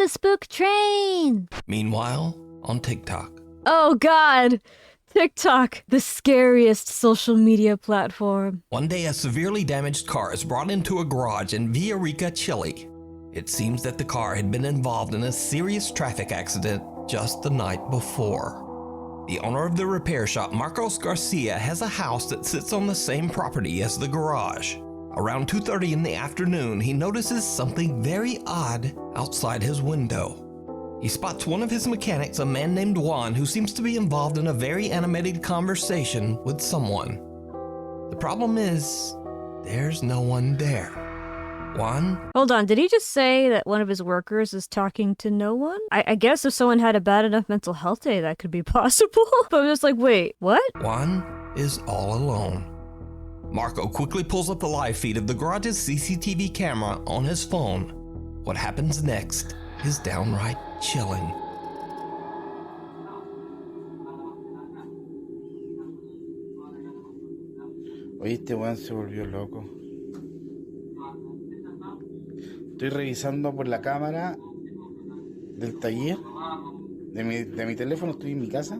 the spook train! Meanwhile, on TikTok. Oh God! TikTok, the scariest social media platform. One day, a severely damaged car is brought into a garage in Villarica, Chile. It seems that the car had been involved in a serious traffic accident just the night before. The owner of the repair shop, Marcos Garcia, has a house that sits on the same property as the garage. Around 2:30 in the afternoon, he notices something very odd outside his window. He spots one of his mechanics, a man named Juan, who seems to be involved in a very animated conversation with someone. The problem is, there's no one there. Juan? Hold on, did he just say that one of his workers is talking to no one? I guess if someone had a bad enough mental health day, that could be possible. But I'm just like, wait, what? Juan is all alone. Marco quickly pulls up the live feed of the garage's CCTV camera on his phone. What happens next is downright chilling. Oye, este weón se volvió loco. Estoy revisando por la cámara del taller de mi teléfono, estoy en mi casa.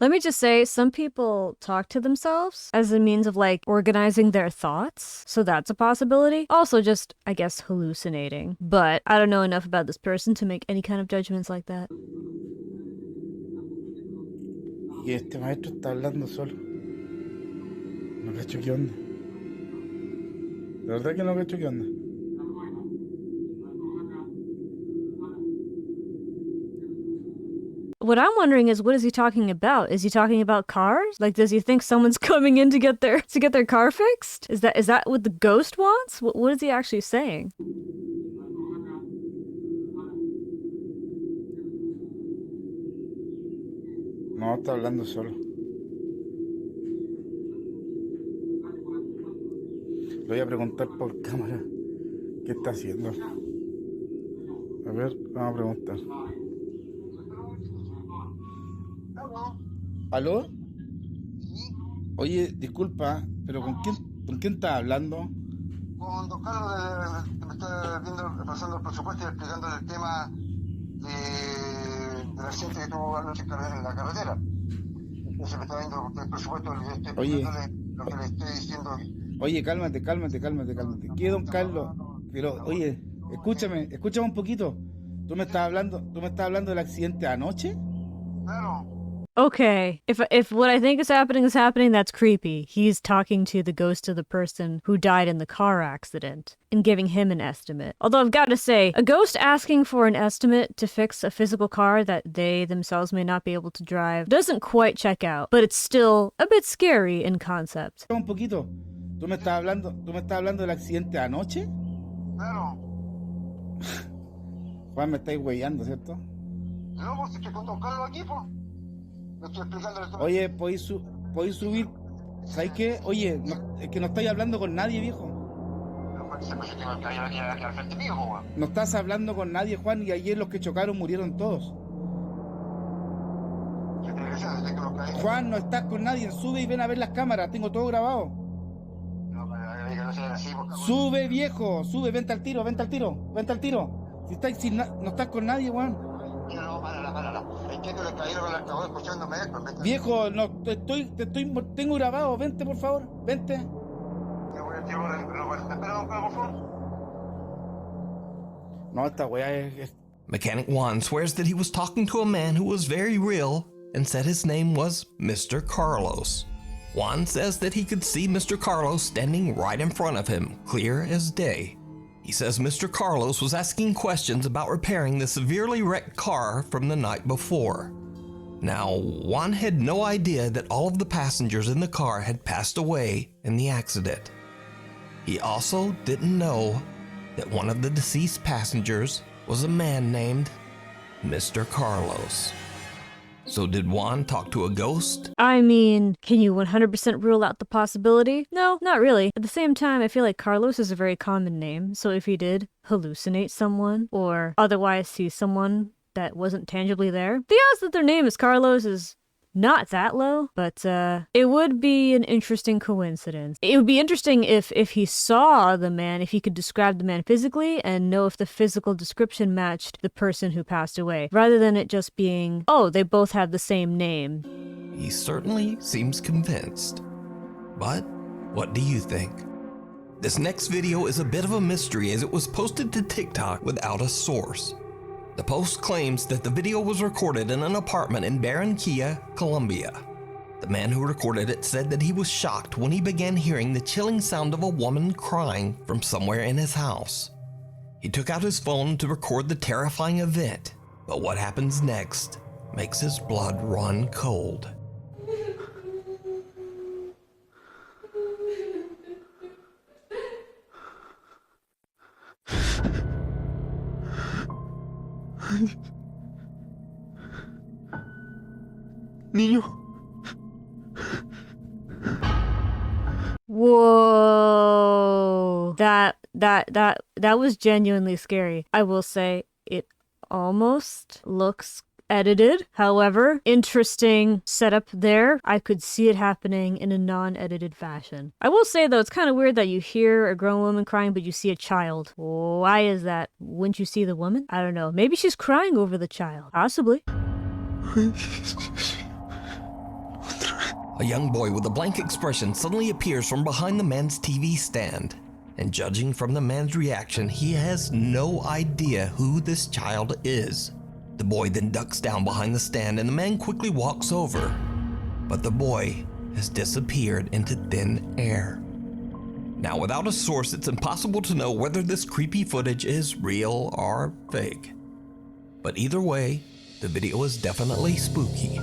Let me just say, some people talk to themselves as a means of like organizing their thoughts. So that's a possibility. Also just, I guess, hallucinating. But I don't know enough about this person to make any kind of judgments like that. Y este maestro está hablando solo. No cacho qué onda. De verdad que no cacho qué onda. What I'm wondering is, what is he talking about? Is he talking about cars? Like, does he think someone's coming in to get their car fixed? Is that what the ghost wants? What is he actually saying? No, está hablando solo. Le voy a preguntar por cámara qué está haciendo. A ver, vamos a preguntar. ¿Aló? Oye, disculpa, pero ¿con quién estás hablando? Con don Carlos, que me está viendo, pasando el presupuesto y explicando el tema del accidente que tuvo anoche en la carretera. Entonces me está viendo el presupuesto, le estoy explicándole lo que le estoy diciendo. Oye, cálmate. ¿Qué, don Carlos? Pero, oye, escúchame un poquito. ¿Tú me estás hablando del accidente anoche? Claro. Okay, if what I think is happening, that's creepy. He's talking to the ghost of the person who died in the car accident and giving him an estimate. Although I've got to say, a ghost asking for an estimate to fix a physical car that they themselves may not be able to drive doesn't quite check out, but it's still a bit scary in concept. Un poquito. ¿Tú me estás hablando del accidente anoche? Claro. Juan, me estáis huellando, ¿cierto? No, pues estoy con don Carlos aquí, pues. Oye, ¿podéis subir? ¿Sabes qué? Oye, es que no estáis hablando con nadie, viejo. No estás hablando con nadie, Juan, y ayer los que chocaron murieron todos. Juan, no estás con nadie, sube y ven a ver las cámaras, tengo todo grabado. Sube, viejo, sube, vente al tiro. Si no estás con nadie, Juan. No, párala. Entiendo que el caballero con el acabó escuchándome. Viejo, tengo grabado, vente por favor, vente. Espera, por favor. No, esta weá es... Mechanic Juan swears that he was talking to a man who was very real and said his name was Mr. Carlos. Juan says that he could see Mr. Carlos standing right in front of him, clear as day. He says Mr. Carlos was asking questions about repairing the severely wrecked car from the night before. Now, Juan had no idea that all of the passengers in the car had passed away in the accident. He also didn't know that one of the deceased passengers was a man named Mr. Carlos. So did Juan talk to a ghost? I mean, can you 100% rule out the possibility? No, not really. At the same time, I feel like Carlos is a very common name, so if he did hallucinate someone or otherwise see someone that wasn't tangibly there, the odds that their name is Carlos is not that low, but it would be an interesting coincidence. It would be interesting if he saw the man, if he could describe the man physically and know if the physical description matched the person who passed away, rather than it just being, oh, they both have the same name. He certainly seems convinced. But what do you think? This next video is a bit of a mystery as it was posted to TikTok without a source. The post claims that the video was recorded in an apartment in Barranquilla, Colombia. The man who recorded it said that he was shocked when he began hearing the chilling sound of a woman crying from somewhere in his house. He took out his phone to record the terrifying event, but what happens next makes his blood run cold. Niño. Whoa. That was genuinely scary. I will say it almost looks edited. However, interesting setup there. I could see it happening in a non-edited fashion. I will say though, it's kind of weird that you hear a grown woman crying, but you see a child. Why is that? Wouldn't you see the woman? I don't know. Maybe she's crying over the child. Possibly. A young boy with a blank expression suddenly appears from behind the man's TV stand. And judging from the man's reaction, he has no idea who this child is. The boy then ducks down behind the stand and the man quickly walks over. But the boy has disappeared into thin air. Now, without a source, it's impossible to know whether this creepy footage is real or fake. But either way, the video is definitely spooky.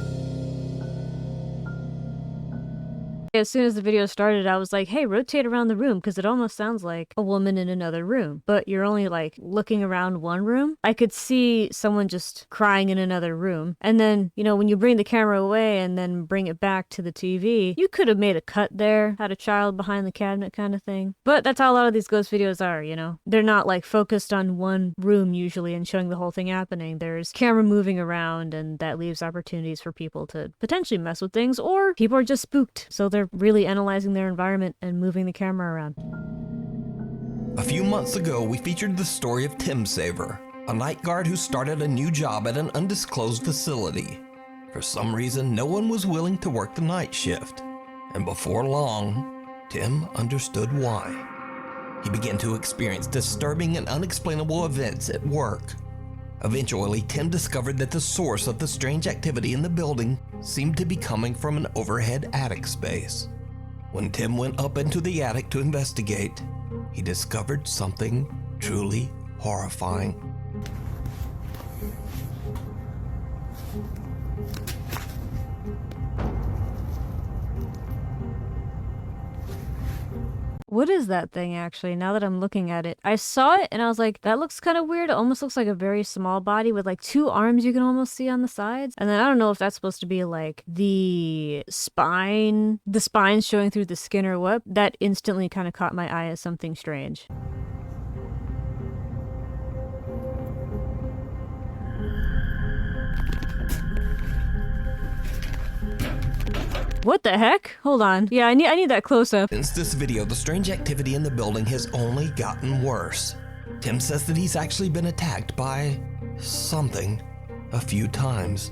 As soon as the video started, I was like, hey, rotate around the room, because it almost sounds like a woman in another room, but you're only like looking around one room. I could see someone just crying in another room. And then, you know, when you bring the camera away and then bring it back to the TV, you could have made a cut there, had a child behind the cabinet kind of thing. But that's how a lot of these ghost videos are, you know? They're not like focused on one room usually and showing the whole thing happening. There's camera moving around, and that leaves opportunities for people to potentially mess with things, or people are just spooked, so they're really analyzing their environment and moving the camera around. A few months ago, we featured the story of Tim Saver, a night guard who started a new job at an undisclosed facility. For some reason, no one was willing to work the night shift, and before long, Tim understood why. He began to experience disturbing and unexplainable events at work. Eventually, Tim discovered that the source of the strange activity in the building seemed to be coming from an overhead attic space. When Tim went up into the attic to investigate, he discovered something truly horrifying. What is that thing actually, now that I'm looking at it? I saw it and I was like, that looks kind of weird. It almost looks like a very small body with like two arms you can almost see on the sides. And then I don't know if that's supposed to be like the spine showing through the skin or what. That instantly kind of caught my eye as something strange. What the heck? Hold on. Yeah, I need that close-up. Since this video, the strange activity in the building has only gotten worse. Tim says that he's actually been attacked by something a few times.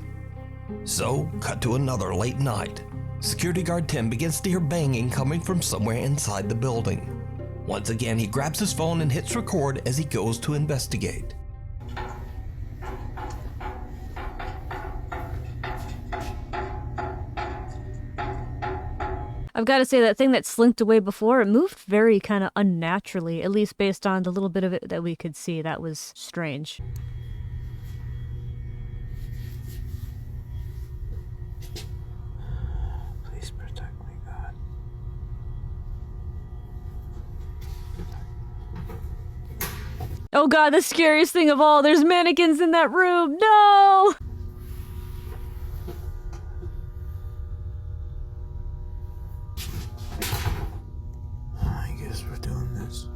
So, cut to another late night. Security guard Tim begins to hear banging coming from somewhere inside the building. Once again, he grabs his phone and hits record as he goes to investigate. I've got to say, that thing that slinked away before, it moved very kind of unnaturally, at least based on the little bit of it that we could see. That was strange. Please protect me, God. Oh god, the scariest thing of all, there's mannequins in that room! No! I guess we're doing this.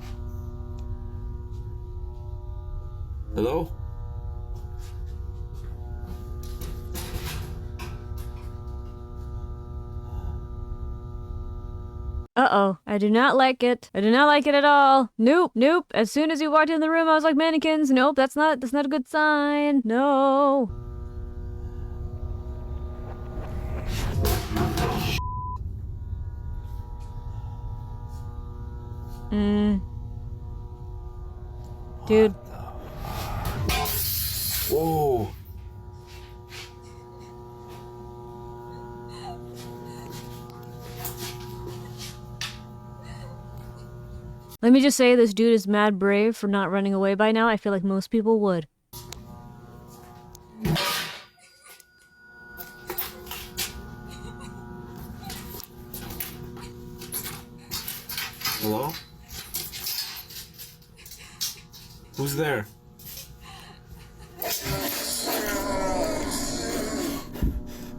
Uh-oh. I do not like it. I do not like it at all. Nope, nope. As soon as you walked in the room, I was like, mannequins. Nope, that's not a good sign. No. Dude. Whoa. Let me just say, this dude is mad brave for not running away by now. I feel like most people would. Hello? Who's there?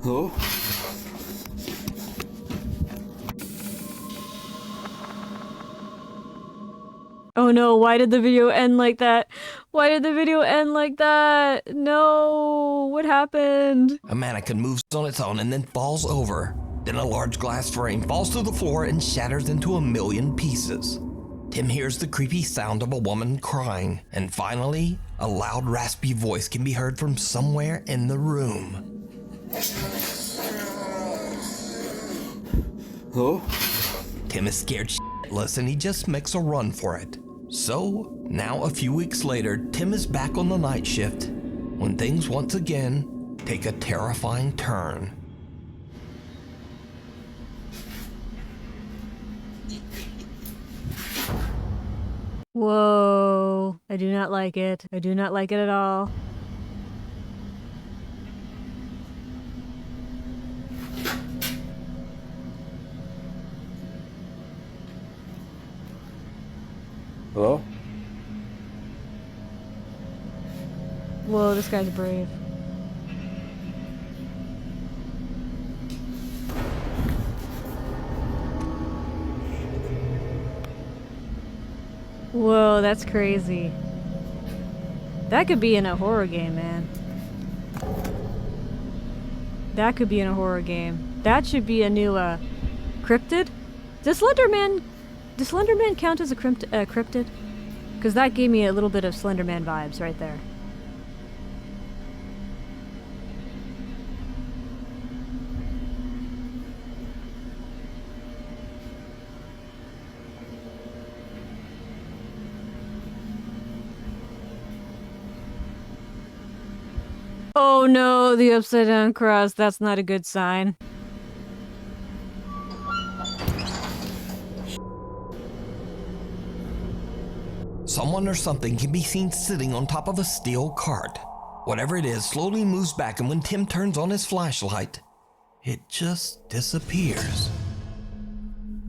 Hello? Oh no, why did the video end like that? Why did the video end like that? No, what happened? A mannequin moves on its own and then falls over. Then a large glass frame falls to the floor and shatters into a million pieces. Tim hears the creepy sound of a woman crying, and finally, a loud raspy voice can be heard from somewhere in the room. Hello? Tim is scared shitless and he just makes a run for it. So, now a few weeks later, Tim is back on the night shift when things once again take a terrifying turn. Whoa, I do not like it. I do not like it at all. Hello? Whoa, this guy's brave. Whoa, that's crazy. That could be in a horror game, man. That could be in a horror game. That should be a new, cryptid? Does Slenderman count as a cryptid? Because that gave me a little bit of Slenderman vibes right there. Oh no, the upside down cross. That's not a good sign. Someone or something can be seen sitting on top of a steel cart. Whatever it is slowly moves back, and when Tim turns on his flashlight, it just disappears.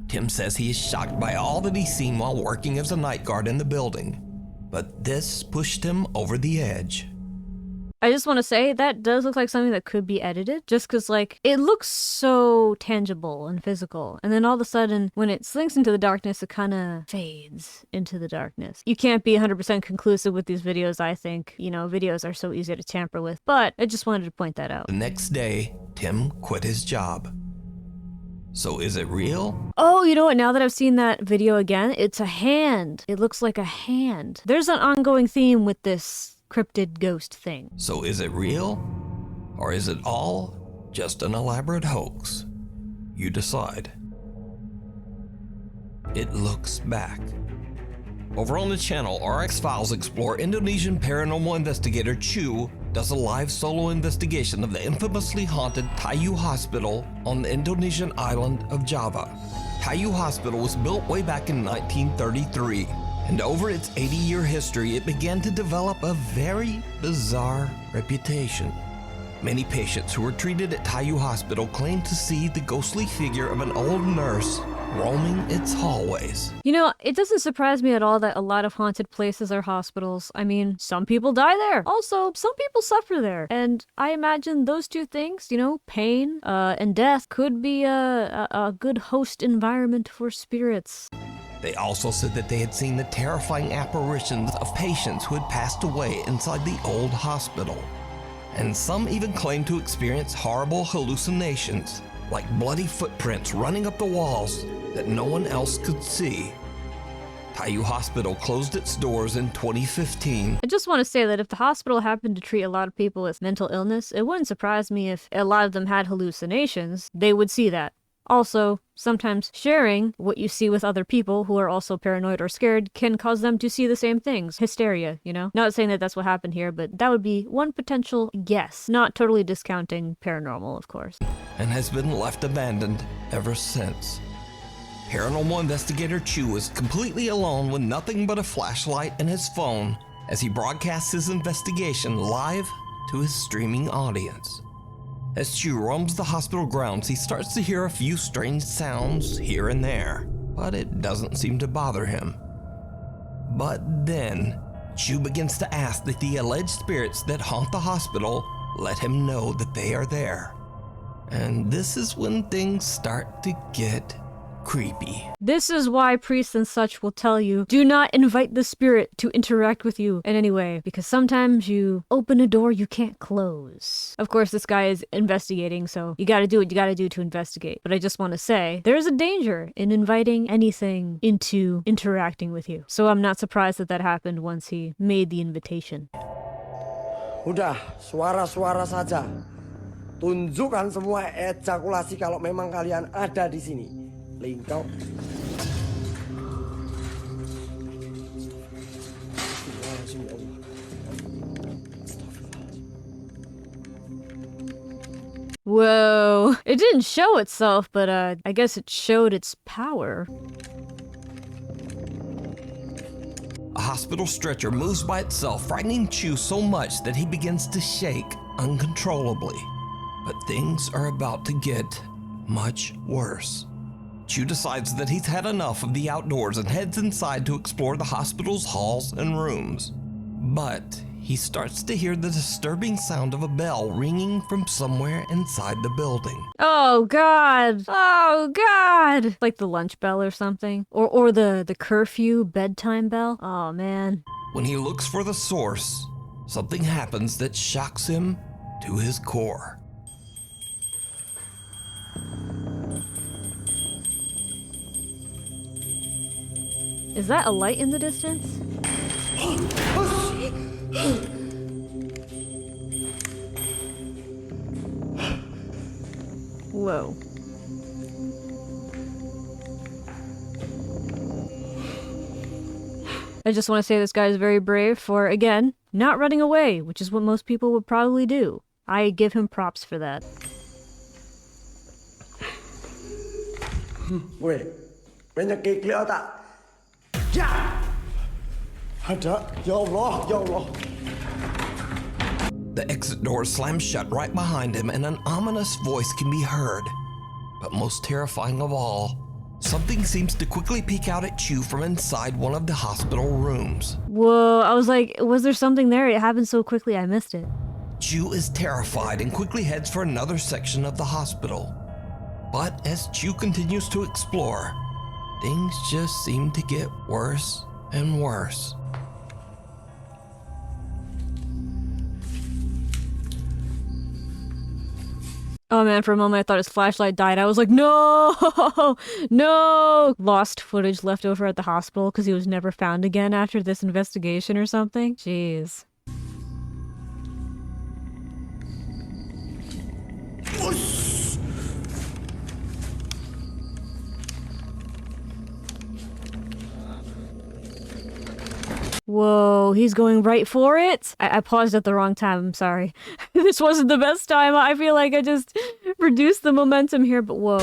Tim says he is shocked by all that he's seen while working as a night guard in the building, but this pushed him over the edge. I just want to say, that does look like something that could be edited, just because, like, it looks so tangible and physical, and then all of a sudden, when it slinks into the darkness, it kind of fades into the darkness. You can't be 100% conclusive with these videos, I think. You know, videos are so easy to tamper with, but I just wanted to point that out. The next day, Tim quit his job. So is it real? Oh, you know what? Now that I've seen that video again, it's a hand. It looks like a hand. There's an ongoing theme with this cryptid ghost thing. So is it real? Or is it all just an elaborate hoax? You decide. It looks back. Over on the channel, RX Files explore Indonesian paranormal investigator Chu does a live solo investigation of the infamously haunted Tayu Hospital on the Indonesian island of Java. Tayu Hospital was built way back in 1933. And over its 80-year history, it began to develop a very bizarre reputation. Many patients who were treated at Tayu Hospital claimed to see the ghostly figure of an old nurse roaming its hallways. You know, it doesn't surprise me at all that a lot of haunted places are hospitals. I mean, some people die there. Also, some people suffer there. And I imagine those two things, you know, pain and death, could be a good host environment for spirits. They also said that they had seen the terrifying apparitions of patients who had passed away inside the old hospital. And some even claimed to experience horrible hallucinations. like bloody footprints running up the walls that no one else could see. Taiyu Hospital closed its doors in 2015. I just want to say that if the hospital happened to treat a lot of people with mental illness, it wouldn't surprise me if a lot of them had hallucinations. They would see that. Also, sometimes sharing what you see with other people who are also paranoid or scared can cause them to see the same things. Hysteria, you know? Not saying that that's what happened here, but that would be one potential guess. Not totally discounting paranormal, of course. And has been left abandoned ever since. Paranormal investigator Chu is completely alone with nothing but a flashlight and his phone as he broadcasts his investigation live to his streaming audience. As Chu roams the hospital grounds, he starts to hear a few strange sounds here and there, but it doesn't seem to bother him. But then, Chu begins to ask that the alleged spirits that haunt the hospital let him know that they are there. And this is when things start to get creepy. This is why priests and such will tell you, do not invite the spirit to interact with you in any way, because sometimes you open a door you can't close. Of course, this guy is investigating, so you gotta do what you gotta do to investigate. But I just want to say, there's a danger in inviting anything into interacting with you. So I'm not surprised that that happened once he made the invitation. Udah, suara-suara saja. Tunjukkan semua ejakulasi kalau memang kalian ada di sini. Lingkau. Whoa. It didn't show itself, but I guess it showed its power. A hospital stretcher moves by itself, frightening Chu so much that he begins to shake uncontrollably. But things are about to get much worse. Chu decides that he's had enough of the outdoors and heads inside to explore the hospital's halls and rooms. But he starts to hear the disturbing sound of a bell ringing from somewhere inside the building. Oh god! Oh god! Like the lunch bell or something. Or the curfew bedtime bell. Oh man. When he looks for the source, something happens that shocks him to his core. Is that a light in the distance? Whoa. I just want to say this guy is very brave for, again, not running away, which is what most people would probably do. I give him props for that. Weh, banyak keklik tak? Ya! Ada, ya Allah, ya Allah. The exit door slams shut right behind him and an ominous voice can be heard. But most terrifying of all, something seems to quickly peek out at Chu from inside one of the hospital rooms. Whoa, I was like, was there something there? It happened so quickly, I missed it. Chu is terrified and quickly heads for another section of the hospital. But as Chu continues to explore, things just seem to get worse and worse. Oh man, for a moment I thought his flashlight died. I was like, no! No! Lost footage left over at the hospital because he was never found again after this investigation or something. Jeez. Whoa, he's going right for it? I paused at the wrong time, I'm sorry. This wasn't the best time. I feel like I just reduced the momentum here, but whoa.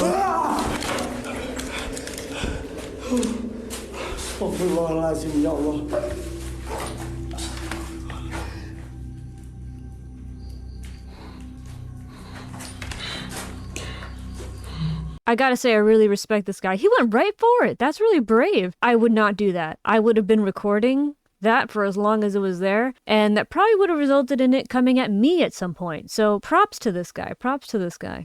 Astaghfirullahaladzim, ya Allah. I gotta say, I really respect this guy. He went right for it. That's really brave. I would not do that. I would have been recording that for as long as it was there, and that probably would have resulted in it coming at me at some point. So props to this guy. Props to this guy.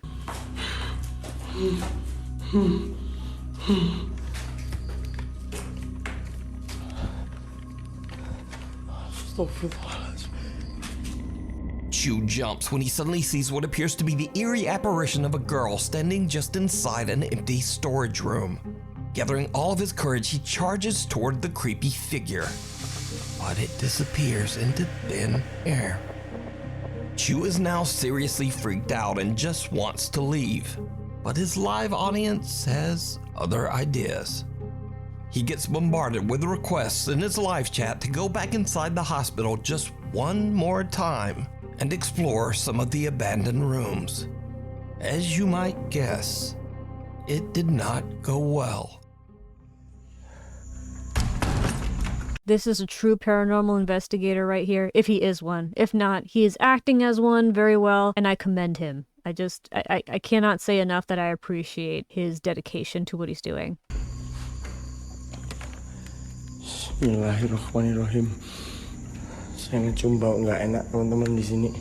Chu jumps when he suddenly sees what appears to be the eerie apparition of a girl standing just inside an empty storage room. Gathering all of his courage, he charges toward the creepy figure, but it disappears into thin air. Chu is now seriously freaked out and just wants to leave, but his live audience has other ideas. He gets bombarded with requests in his live chat to go back inside the hospital just one more time and explore some of the abandoned rooms. As you might guess, it did not go well. This is a true paranormal investigator right here, if he is one. If not, he is acting as one very well, and I commend him. I cannot say enough that I appreciate his dedication to what he's doing. Bismillahirrahmanirrahim. Saya ngecium bau nggak enak teman-teman di sini.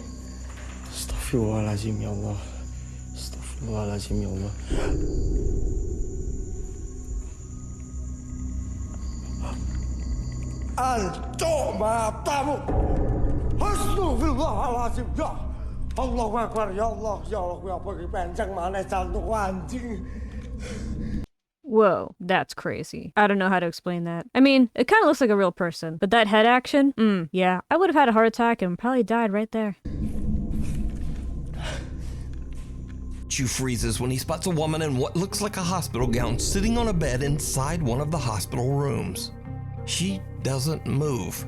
Astagfirullahaladzim ya Allah. Astagfirullahaladzim ya Allah. Ancok matamu. Astagfirullahaladzim ya. Allahu Akbar ya Allah. Ya Allah, gue apa kepenceng mana jantung anjing. Whoa, that's crazy. I don't know how to explain that. I mean, it kind of looks like a real person, but that head action? Yeah, I would have had a heart attack and probably died right there. Chu freezes when he spots a woman in what looks like a hospital gown sitting on a bed inside one of the hospital rooms. She doesn't move,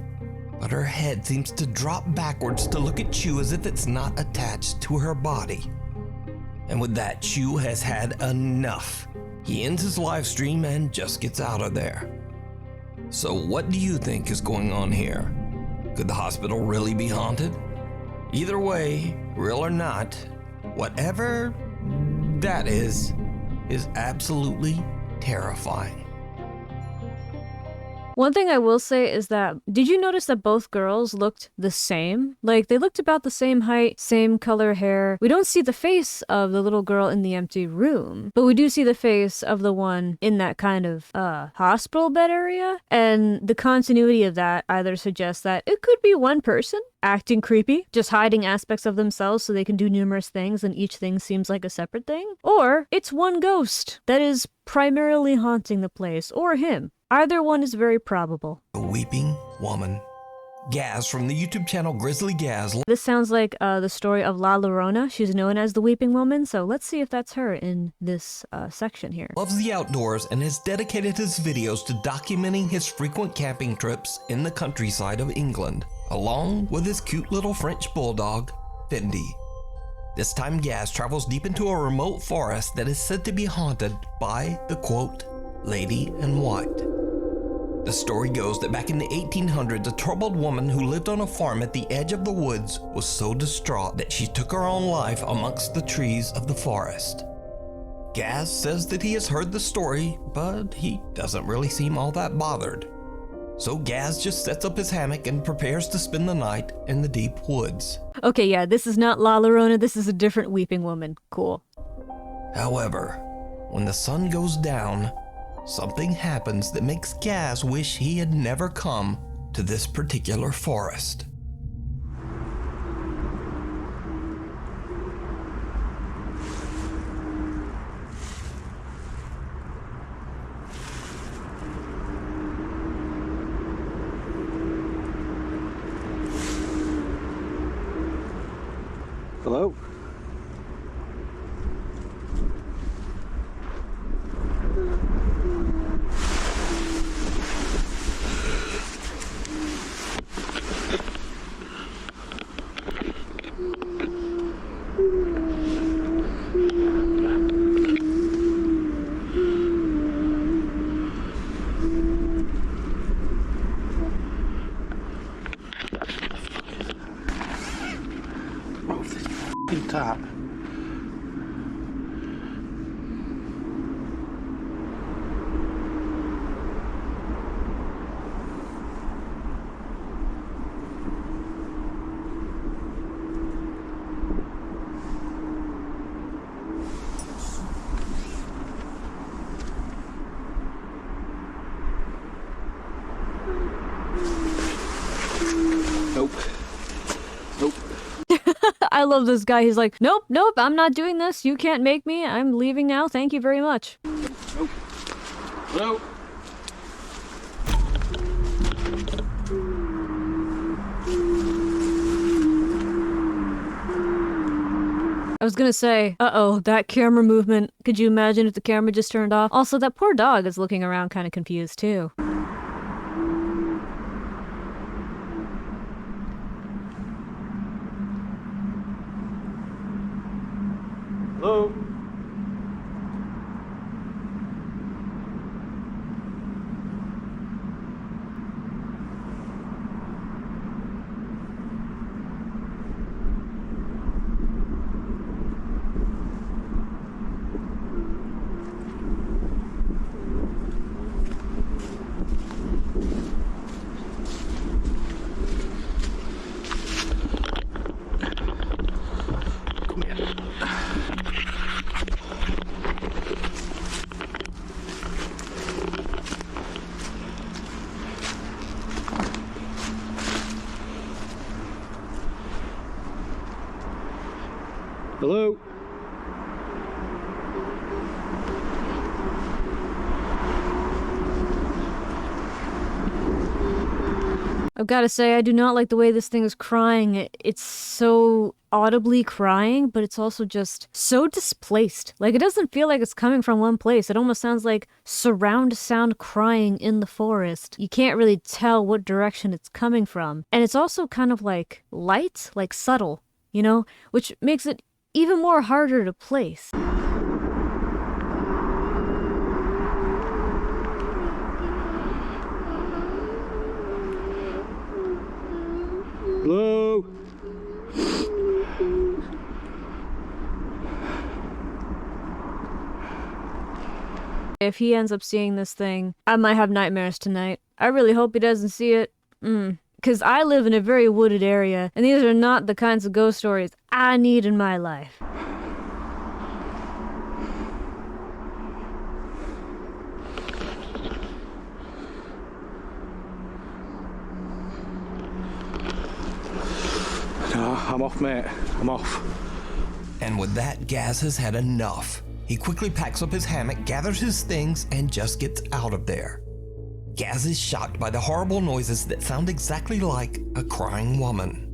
but her head seems to drop backwards to look at Chu as if it's not attached to her body. And with that, Chu has had enough. He ends his live stream and just gets out of there. So what do you think is going on here? Could the hospital really be haunted? Either way, real or not, whatever that is absolutely terrifying. One thing I will say is that, did you notice that both girls looked the same? Like, they looked about the same height, same color hair. We don't see the face of the little girl in the empty room, but we do see the face of the one in that kind of, hospital bed area. And the continuity of that either suggests that it could be one person acting creepy, just hiding aspects of themselves so they can do numerous things and each thing seems like a separate thing. Or it's one ghost that is primarily haunting the place, or him. Either one is very probable. The Weeping Woman. Gaz from the YouTube channel Grizzly Gaz. This sounds like the story of La Llorona. She's known as the Weeping Woman, so let's see if that's her in this section here. Loves the outdoors and has dedicated his videos to documenting his frequent camping trips in the countryside of England, along with his cute little French bulldog, Fendi. This time Gaz travels deep into a remote forest that is said to be haunted by the quote, Lady in White. The story goes that back in the 1800s, a troubled woman who lived on a farm at the edge of the woods was so distraught that she took her own life amongst the trees of the forest. Gaz says that he has heard the story, but he doesn't really seem all that bothered. So Gaz just sets up his hammock and prepares to spend the night in the deep woods. Okay, yeah, this is not La Llorona, this is a different Weeping Woman. Cool. However, when the sun goes down, something happens that makes Gaz wish he had never come to this particular forest. Hello? Top. Nope. Nope. I love this guy. He's like, nope, I'm not doing this. You can't make me. I'm leaving now. Thank you very much. Hello? I was gonna say, uh-oh, that camera movement. Could you imagine if the camera just turned off? Also, that poor dog is looking around kind of confused too. Hello? Hello? I've gotta say, I do not like the way this thing is crying. It's so audibly crying, but it's also just so displaced. Like, it doesn't feel like it's coming from one place. It almost sounds like surround sound crying in the forest. You can't really tell what direction it's coming from. And it's also kind of like light, like subtle, you know, which makes it even more harder to place. Hello? If he ends up seeing this thing, I might have nightmares tonight. I really hope he doesn't see it. Because I live in a very wooded area, and these are not the kinds of ghost stories I need in my life. No, I'm off, mate. I'm off. And with that, Gaz has had enough. He quickly packs up his hammock, gathers his things, and just gets out of there. Gaz is shocked by the horrible noises that sound exactly like a crying woman.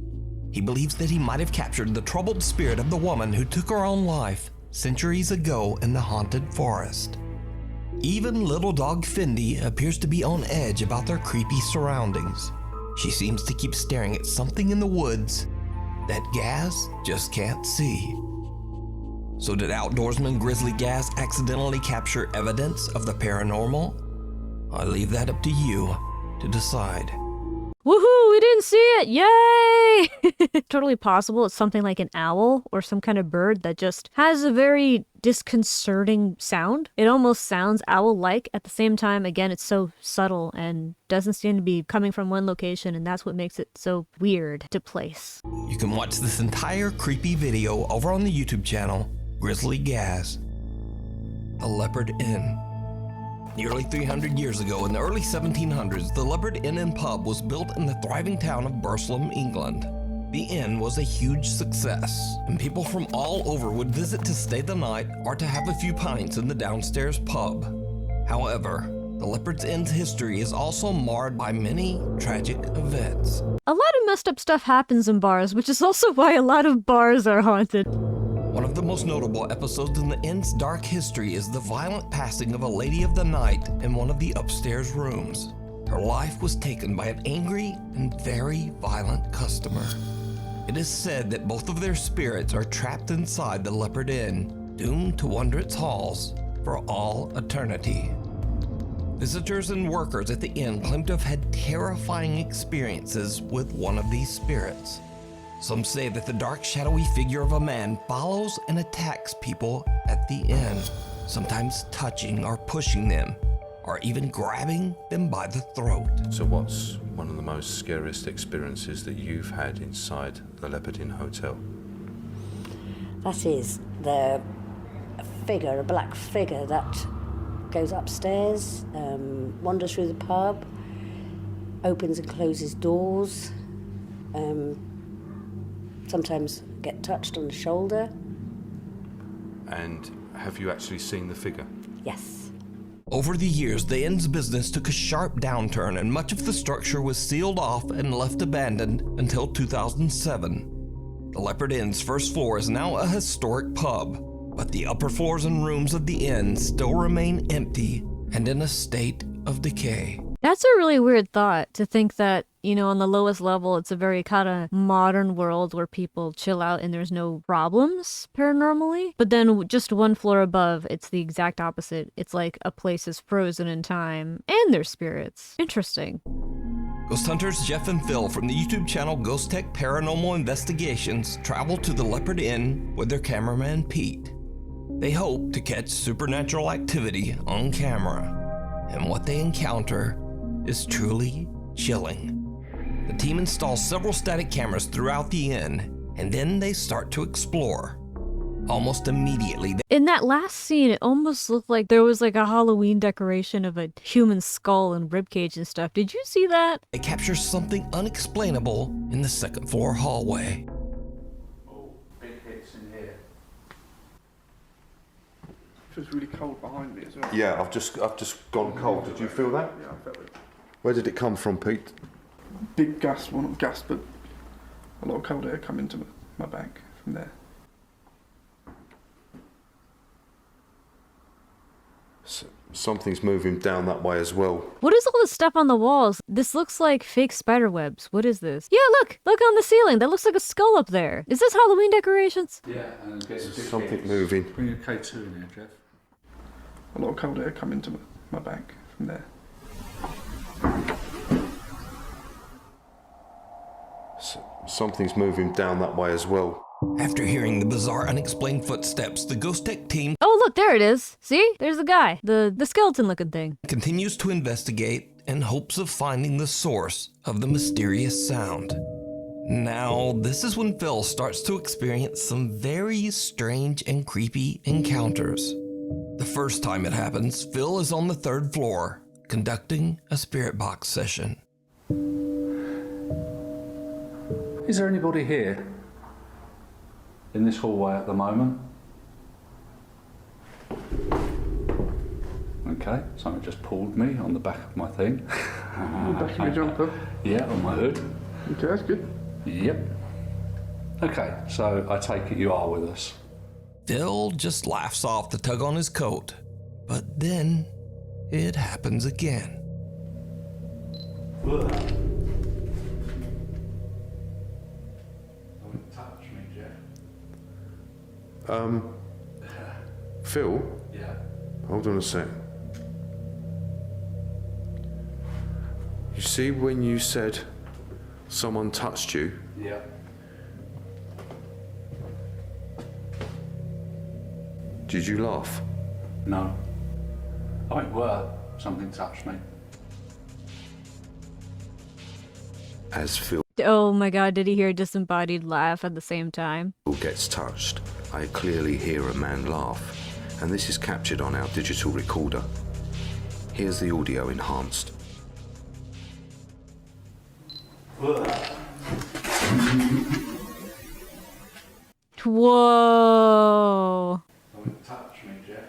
He believes that he might have captured the troubled spirit of the woman who took her own life centuries ago in the haunted forest. Even little dog Fendi appears to be on edge about their creepy surroundings. She seems to keep staring at something in the woods that Gaz just can't see. So did outdoorsman Grizzly Gaz accidentally capture evidence of the paranormal? I leave that up to you to decide. Woohoo, we didn't see it! Yay! Totally possible it's something like an owl or some kind of bird that just has a very disconcerting sound. It almost sounds owl-like. At the same time, again, it's so subtle and doesn't seem to be coming from one location, and that's what makes it so weird to place. You can watch this entire creepy video over on the YouTube channel, Grizzly Gaz. The Leopard Inn. Nearly 300 years ago, in the early 1700s, the Leopard Inn and Pub was built in the thriving town of Burslem, England. The inn was a huge success, and people from all over would visit to stay the night or to have a few pints in the downstairs pub. However, the Leopard's Inn's history is also marred by many tragic events. A lot of messed up stuff happens in bars, which is also why a lot of bars are haunted. One of the most notable episodes in the inn's dark history is the violent passing of a lady of the night in one of the upstairs rooms. Her life was taken by an angry and very violent customer. It is said that both of their spirits are trapped inside the Leopard Inn, doomed to wander its halls for all eternity. Visitors and workers at the inn claim to have had terrifying experiences with one of these spirits. Some say that the dark, shadowy figure of a man follows and attacks people at the inn, sometimes touching or pushing them, or even grabbing them by the throat. So what's one of the most scariest experiences that you've had inside the Leopard Inn Hotel? That is the figure, a black figure that goes upstairs, wanders through the pub, opens and closes doors. sometimes get touched on the shoulder. And have you actually seen the figure? Yes. Over the years, the inn's business took a sharp downturn and much of the structure was sealed off and left abandoned until 2007. The Leopard Inn's first floor is now a historic pub, but the upper floors and rooms of the inn still remain empty and in a state of decay. That's a really weird thought, to think that, you know, on the lowest level, it's a very kind of modern world where people chill out and there's no problems paranormally. But then just one floor above, it's the exact opposite. It's like a place is frozen in time and there's spirits. Interesting. Ghost hunters Jeff and Phil from the YouTube channel Ghost Tech Paranormal Investigations travel to the Leopard Inn with their cameraman Pete. They hope to catch supernatural activity on camera, and what they encounter is truly chilling. The team installs several static cameras throughout the inn, and then they start to explore. Almost immediately, In that last scene, it almost looked like there was like a Halloween decoration of a human skull and ribcage and stuff. Did you see that? they capture something unexplainable in the second floor hallway. Oh, big hits in here. Feels really cold behind me as well. Yeah, I've just gone cold. Did you feel that? Yeah, I felt it. Where did it come from, Pete? Big gust, well not gust, but a lot of cold air come into my back from there. Something's moving down that way as well. What is all this stuff on the walls? This looks like fake spider webs. What is this? Yeah, look! Look on the ceiling! That looks like a skull up there. Is this Halloween decorations? Yeah, and There's something moving. Bring a K2 in here, Jeff. A lot of cold air come into my back from there. Something's moving down that way as well. After hearing the bizarre, unexplained footsteps, the Ghost Tech team Oh, look, there it is. See? There's the guy. The skeleton-looking thing. continues to investigate in hopes of finding the source of the mysterious sound. Now, this is when Phil starts to experience some very strange and creepy encounters. The first time it happens, Phil is on the third floor, conducting a spirit box session. Is there anybody here in this hallway at the moment? Okay, something just pulled me on the back of my thing. On the back of your jumper. Yeah, on my hood. Okay, that's good. Yep. Okay, so I take it you are with us. Phil just laughs off the tug on his coat, but then it happens again. Don't touch me, Jeff. Phil, Yeah. hold on a sec. You see when you said someone touched you? Yeah. Did you laugh? No. I mean, something touched me. As Phil Oh my god, did he hear a disembodied laugh at the same time? gets touched, I clearly hear a man laugh, and this is captured on our digital recorder. Here's the audio enhanced. Whoa. Don't touch me, Jeff.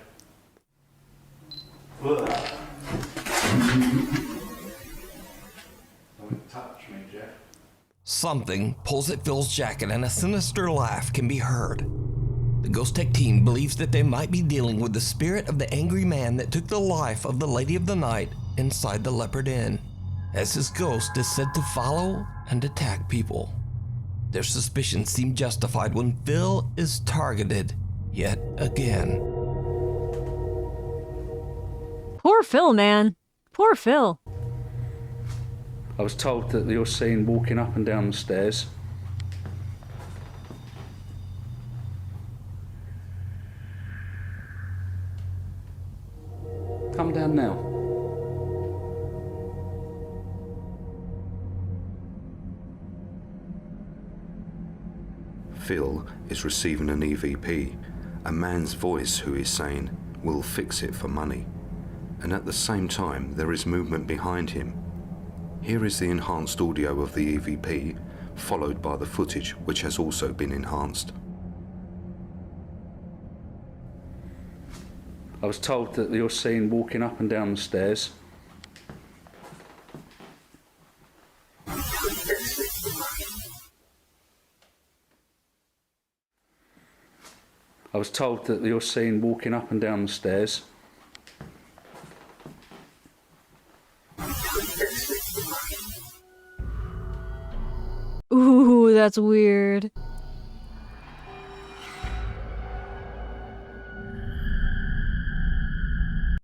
Don't touch me, Jeff. Something pulls at Phil's jacket and a sinister laugh can be heard. The Ghost Tech team believes that they might be dealing with the spirit of the angry man that took the life of the Lady of the Night inside the Leopard Inn, as his ghost is said to follow and attack people. Their suspicions seem justified when Phil is targeted yet again. Poor Phil, man. Poor Phil. I was told that you're seen walking up and down the stairs. Come down now. Phil is receiving an EVP, a man's voice who is saying, "We'll fix it for money." And at the same time, there is movement behind him. Here is the enhanced audio of the EVP followed by the footage, which has also been enhanced. I was told that you're seen walking up and down the stairs. I was told that you're seen walking up and down the stairs. Ooh, that's weird.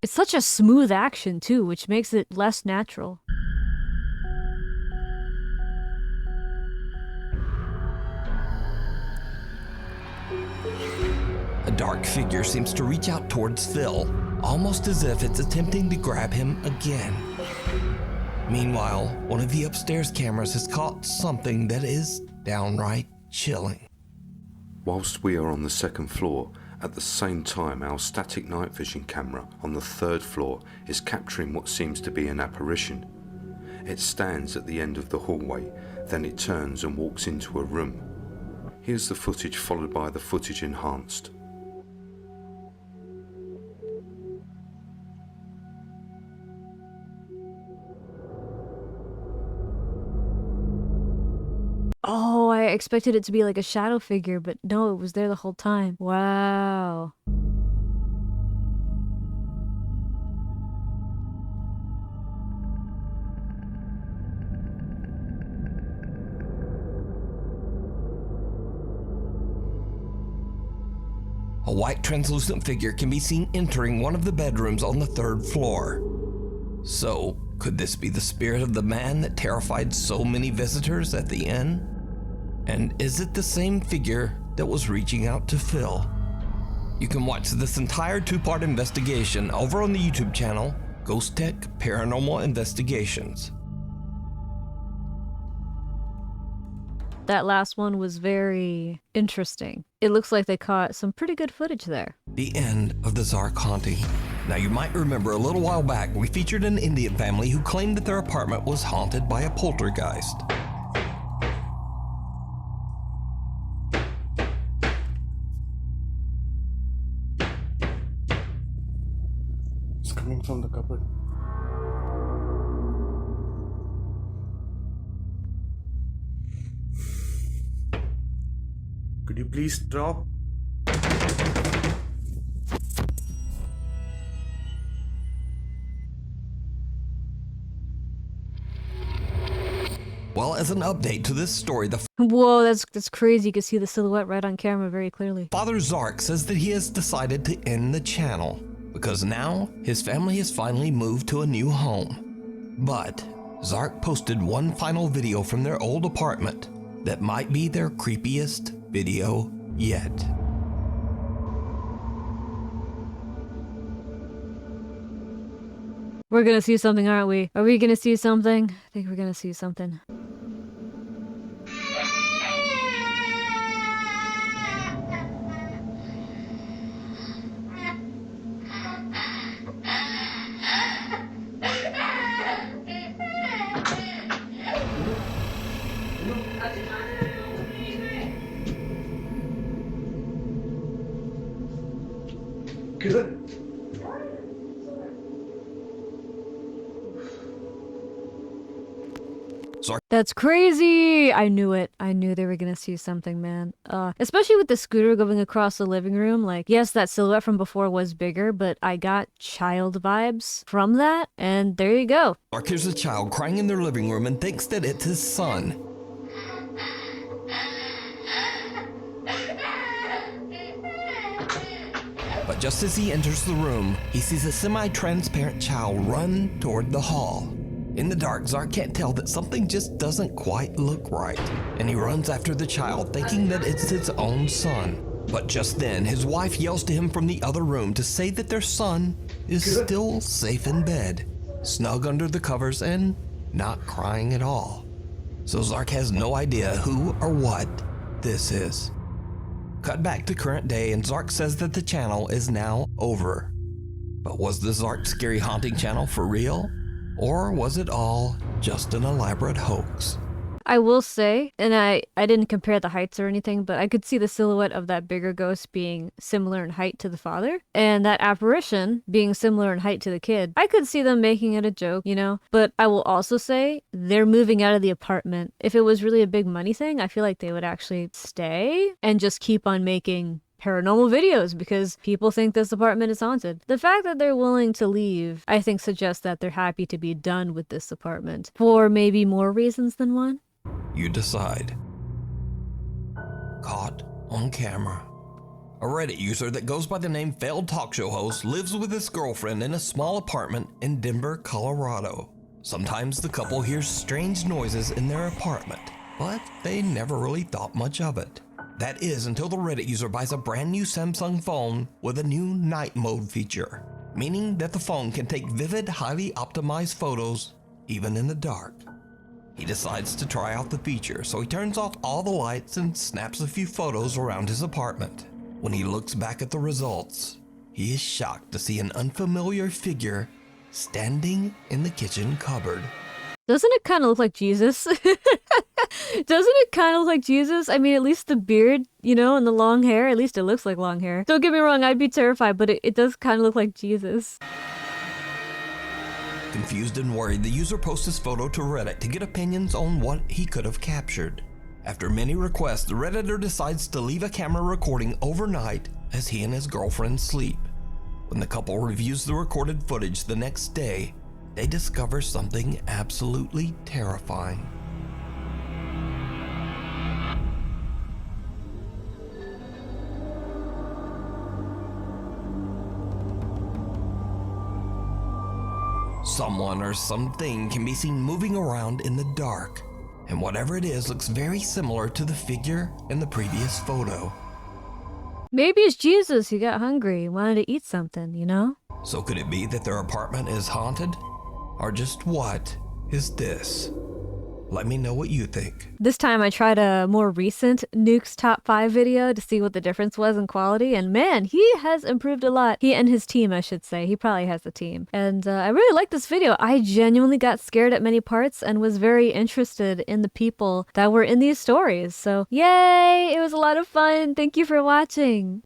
It's such a smooth action too, which makes it less natural. A dark figure seems to reach out towards Phil, almost as if it's attempting to grab him again. Meanwhile, one of the upstairs cameras has caught something that is downright chilling. Whilst we are on the second floor, at the same time our static night vision camera on the third floor is capturing what seems to be an apparition. It stands at the end of the hallway, then it turns and walks into a room. Here's the footage followed by the footage enhanced. Oh, I expected it to be like a shadow figure, but no, it was there the whole time. Wow. A white translucent figure can be seen entering one of the bedrooms on the third floor. So, could this be the spirit of the man that terrified so many visitors at the inn? And is it the same figure that was reaching out to Phil? You can watch this entire two-part investigation over on the YouTube channel, Ghost Tech Paranormal Investigations. That last one was very interesting. It looks like they caught some pretty good footage there. The end of the Zark haunting. Now you might remember a little while back we featured an Indian family who claimed that their apartment was haunted by a poltergeist. It's coming from the cupboard. Could you please drop? Well, as an update to this story, the Whoa, that's crazy. You can see the silhouette right on camera very clearly. Father Zark says that he has decided to end the channel because now his family has finally moved to a new home. But Zark posted one final video from their old apartment that might be their creepiest video yet. We're gonna see something, aren't we? Are we gonna see something? I think we're gonna see something. That's crazy! I knew it. I knew they were gonna see something, man. Especially with the scooter going across the living room. Like, yes, that silhouette from before was bigger, but I got child vibes from that, and there you go. Zark hears a child crying in their living room and thinks that it's his son. But just as he enters the room, he sees a semi-transparent child run toward the hall. In the dark, Zark can't tell that something just doesn't quite look right, and he runs after the child, thinking that it's his own son. But just then, his wife yells to him from the other room to say that their son is still safe in bed, snug under the covers and not crying at all. So Zark has no idea who or what this is. Cut back to current day, and Zark says that the channel is now over. But was the Zark Scary Haunting channel for real? Or was it all just an elaborate hoax? I will say, and I didn't compare the heights or anything, but I could see the silhouette of that bigger ghost being similar in height to the father, and that apparition being similar in height to the kid. I could see them making it a joke, you know? But I will also say, they're moving out of the apartment. If it was really a big money thing, I feel like they would actually stay and just keep on making paranormal videos because people think this apartment is haunted. The fact that they're willing to leave, I think, suggests that they're happy to be done with this apartment for maybe more reasons than one. You decide. Caught on camera. A Reddit user that goes by the name Failed Talk Show Host lives with his girlfriend in a small apartment in Denver, Colorado. Sometimes the couple hears strange noises in their apartment, but they never really thought much of it. That is until the Reddit user buys a brand new Samsung phone with a new night mode feature, meaning that the phone can take vivid, highly optimized photos even in the dark. He decides to try out the feature, so he turns off all the lights and snaps a few photos around his apartment. When he looks back at the results, he is shocked to see an unfamiliar figure standing in the kitchen cupboard. Doesn't it kind of look like Jesus? Doesn't it kind of look like Jesus? I mean, at least the beard, you know, and the long hair, at least it looks like long hair. Don't get me wrong, I'd be terrified, but it does kind of look like Jesus. Confused and worried, the user posts his photo to Reddit to get opinions on what he could have captured. After many requests, the Redditor decides to leave a camera recording overnight as he and his girlfriend sleep. When the couple reviews the recorded footage the next day, they discover something absolutely terrifying. Someone or something can be seen moving around in the dark, and whatever it is looks very similar to the figure in the previous photo. Maybe it's Jesus. He got hungry. He wanted to eat something, you know? So could it be that their apartment is haunted? Or just what is this? Let me know what you think. This time I tried a more recent Nuke's Top 5 video to see what the difference was in quality, and man, he has improved a lot. He and his team, I should say. He probably has a team. And I really liked this video. I genuinely got scared at many parts and was very interested in the people that were in these stories. So yay! It was a lot of fun. Thank you for watching.